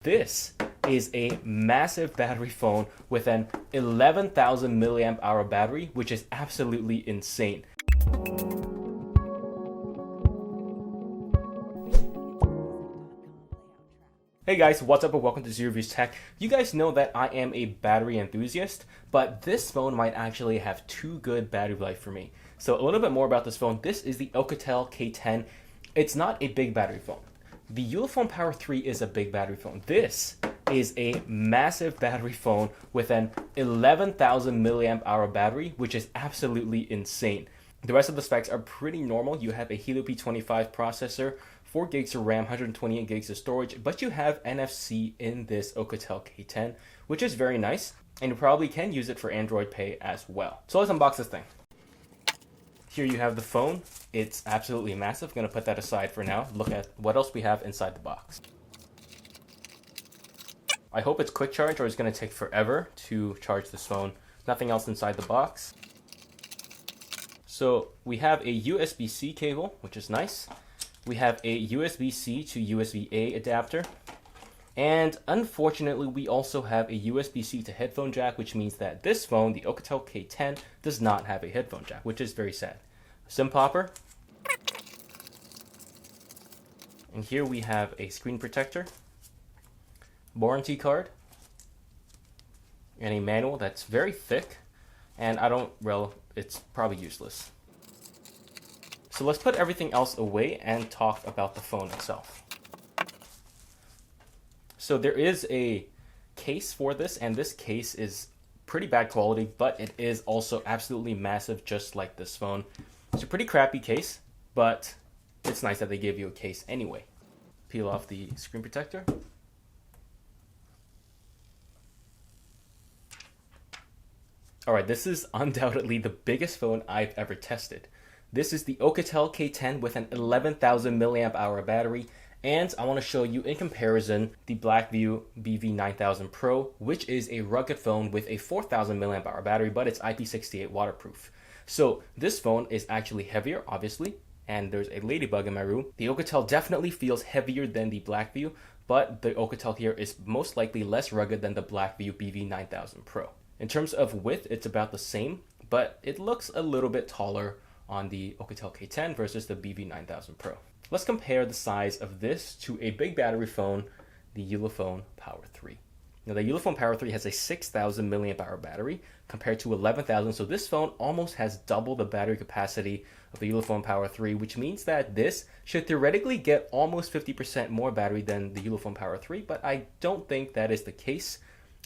This is a massive battery phone with an 11,000 milliamp hour battery, which is absolutely insane. Hey guys, what's up and welcome to Zero Views Tech. You guys know that I am a battery enthusiast, but this phone might actually have too good battery life for me. So a little bit more about this phone. This is the Oukitel K10. It's not a big battery phone. The Ulefone Power 3 is a big battery phone. This is a massive battery phone with an 11,000 milliamp hour battery, which is absolutely insane. The rest of the specs are pretty normal. You have a Helio P25 processor, 4 gigs of RAM, 128 gigs of storage, but you have NFC in this Oukitel K10, which is very nice, and you probably can use it for Android Pay as well. So let's unbox this thing. Here you have the phone. It's absolutely massive. I'm going to put that aside for now. Look at what else we have inside the box. I hope it's quick charge or it's going to take forever to charge this phone. Nothing else inside the box. So we have a USB-C cable, which is nice. We have a USB-C to USB-A adapter. And unfortunately, we also have a USB-C to headphone jack, which means that this phone, the Oukitel K10, does not have a headphone jack, which is very sad. SIM popper. And here we have a screen protector, warranty card, and a manual that's very thick, and it's probably useless. So let's put everything else away and talk about the phone itself. So there is a case for this, and this case is pretty bad quality, but it is also absolutely massive, just like this phone. It's a pretty crappy case, but it's nice that they give you a case anyway. Peel off the screen protector. Alright, this is undoubtedly the biggest phone I've ever tested. This is the Oukitel K10 with an 11,000 milliamp hour battery, and I want to show you in comparison the Blackview BV9000 Pro, which is a rugged phone with a 4,000 milliamp hour battery, but it's IP68 waterproof. So this phone is actually heavier, obviously, and there's a ladybug in my room. The Oukitel definitely feels heavier than the Blackview, but the Oukitel here is most likely less rugged than the Blackview BV9000 Pro. In terms of width, it's about the same, but it looks a little bit taller on the Oukitel K10 versus the BV9000 Pro. Let's compare the size of this to a big battery phone, the Ulefone Power 3. Now the Ulefone Power 3 has a 6,000 milliamp hour battery compared to 11,000, so this phone almost has double the battery capacity of the Ulefone Power 3, which means that this should theoretically get almost 50% more battery than the Ulefone Power 3, but I don't think that is the case.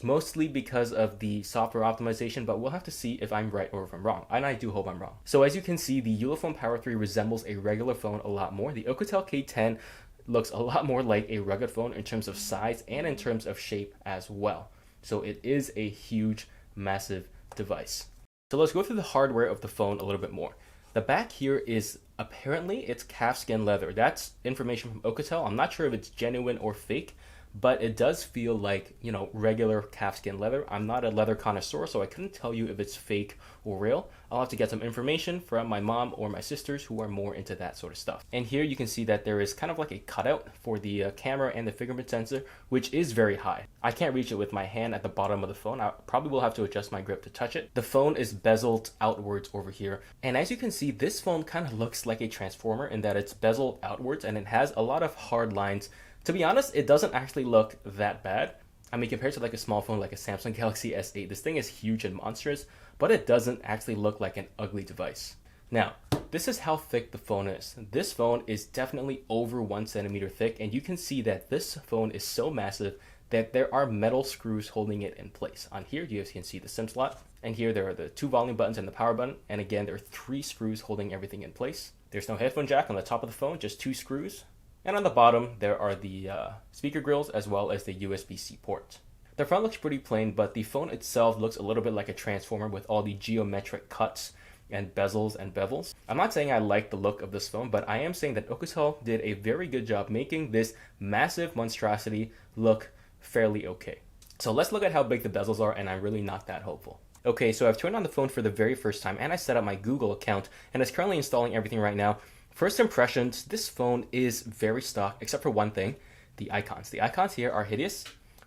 Mostly because of the software optimization, but we'll have to see if I'm right or if I'm wrong, and I do hope I'm wrong. So as you can see, the Ulefone Power 3 resembles a regular phone a lot more. The Oukitel K10 looks a lot more like a rugged phone in terms of size and in terms of shape as well. So it is a huge, massive device. So let's go through the hardware of the phone a little bit more. The back here is apparently it's calfskin leather. That's information from Oukitel. I'm not sure if it's genuine or fake, but it does feel like, regular calfskin leather. I'm not a leather connoisseur, so I couldn't tell you if it's fake or real. I'll have to get some information from my mom or my sisters who are more into that sort of stuff. And here you can see that there is kind of like a cutout for the camera and the fingerprint sensor, which is very high. I can't reach it with my hand at the bottom of the phone. I probably will have to adjust my grip to touch it. The phone is bezeled outwards over here. And as you can see, this phone kind of looks like a transformer in that it's bezeled outwards and it has a lot of hard lines. To be honest, it doesn't actually look that bad. I mean, compared to like a small phone like a Samsung Galaxy S8, this thing is huge and monstrous, but it doesn't actually look like an ugly device. Now, this is how thick the phone is. This phone is definitely over 1 centimeter thick, and you can see that this phone is so massive that there are metal screws holding it in place. On here, you can see the SIM slot, and here there are the 2 volume buttons and the power button, and again, there are 3 screws holding everything in place. There's no headphone jack on the top of the phone, just 2 screws. And on the bottom, there are the speaker grills as well as the USB-C port. The front looks pretty plain, but the phone itself looks a little bit like a transformer with all the geometric cuts and bezels and bevels. I'm not saying I like the look of this phone, but I am saying that Oukitel did a very good job making this massive monstrosity look fairly okay. So let's look at how big the bezels are, and I'm really not that hopeful. Okay, so I've turned on the phone for the very first time, and I set up my Google account, and it's currently installing everything right now. First impressions, this phone is very stock, except for one thing. the icons. The icons here are hideous,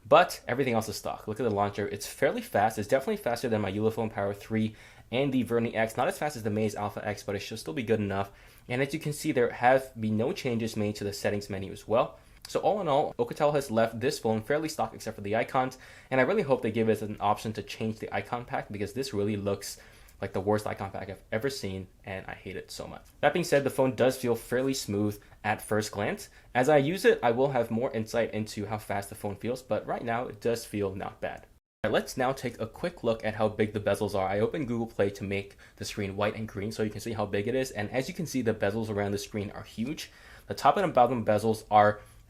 but everything else is stock. Look at the launcher. It's fairly fast. It's definitely faster than my Ulefone Power 3 and the Verni X. Not as fast as the Maze Alpha X, but it should still be good enough. And as you can see, there have been no changes made to the settings menu as well. So all in all, Oukitel has left this phone fairly stock except for the icons. And I really hope they give us an option to change the icon pack, because this really looks like the worst icon pack I've ever seen, and I hate it so much. That being said, the phone does feel fairly smooth at first glance. As I use it, I will have more insight into how fast the phone feels, but right now it does feel not bad. All right, let's now take a quick look at how big the bezels are. I opened Google Play to make the screen white and green so you can see how big it is, and as you can see, the bezels around the screen are huge. The top and bottom bezels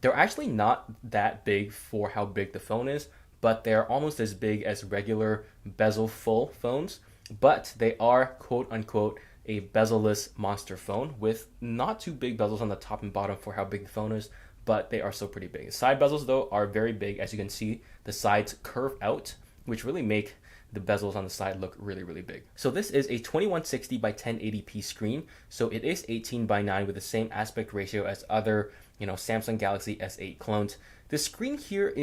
they're actually not that big for how big the phone is, but they're almost as big as regular bezel-full phones. But they are quote-unquote a bezel-less monster phone with not too big bezels on the top and bottom for how big the phone is, but they are still pretty big. The side bezels, though, are very big. As you can see, the sides curve out, which really make the bezels on the side look really, really big. So this is a 2160 by 1080p screen, so it is 18 by 9 with the same aspect ratio as other, Samsung Galaxy S8 clones. The screen here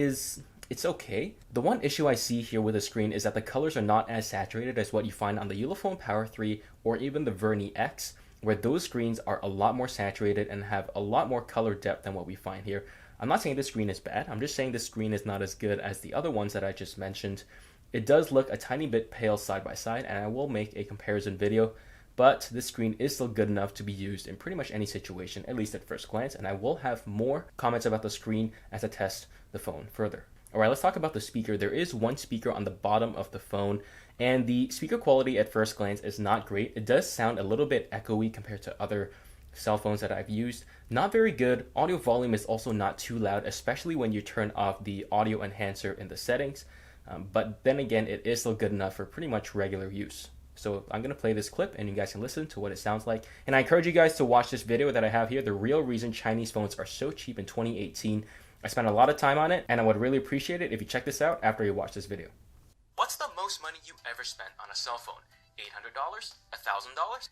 it's okay. The one issue I see here with the screen is that the colors are not as saturated as what you find on the Ulefone Power 3 or even the Verni X, where those screens are a lot more saturated and have a lot more color depth than what we find here. I'm not saying this screen is bad. I'm just saying this screen is not as good as the other ones that I just mentioned. It does look a tiny bit pale side by side, and I will make a comparison video, but this screen is still good enough to be used in pretty much any situation, at least at first glance, and I will have more comments about the screen as I test the phone further. All right, let's talk about the speaker. There is one speaker on the bottom of the phone, and the speaker quality at first glance is not great. It does sound a little bit echoey compared to other cell phones that I've used. Not very good. Audio volume is also not too loud, especially when you turn off the audio enhancer in the settings. But then again, it is still good enough for pretty much regular use. So I'm going to play this clip and you guys can listen to what it sounds like. And I encourage you guys to watch this video that I have here, the real reason Chinese phones are so cheap in 2018. I spent a lot of time on it, and I would really appreciate it if you check this out after you watch this video. What's the most money you ever spent on a cell phone? $800? $1,000?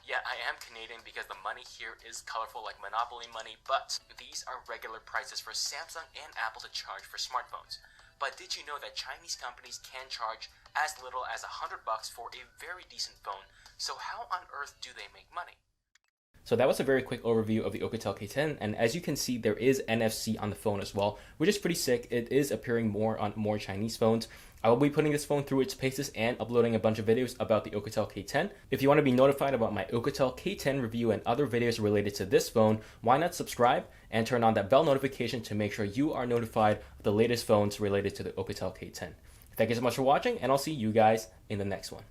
Yeah, I am Canadian because the money here is colorful like Monopoly money, but these are regular prices for Samsung and Apple to charge for smartphones. But did you know that Chinese companies can charge as little as $100 for a very decent phone? So how on earth do they make money? So that was a very quick overview of the Oukitel K10, and as you can see, there is NFC on the phone as well, which is pretty sick. It is appearing more on more Chinese phones. I will be putting this phone through its paces and uploading a bunch of videos about the Oukitel K10. If you want to be notified about my Oukitel K10 review and other videos related to this phone, why not subscribe and turn on that bell notification to make sure you are notified of the latest phones related to the Oukitel K10. Thank you so much for watching, and I'll see you guys in the next one.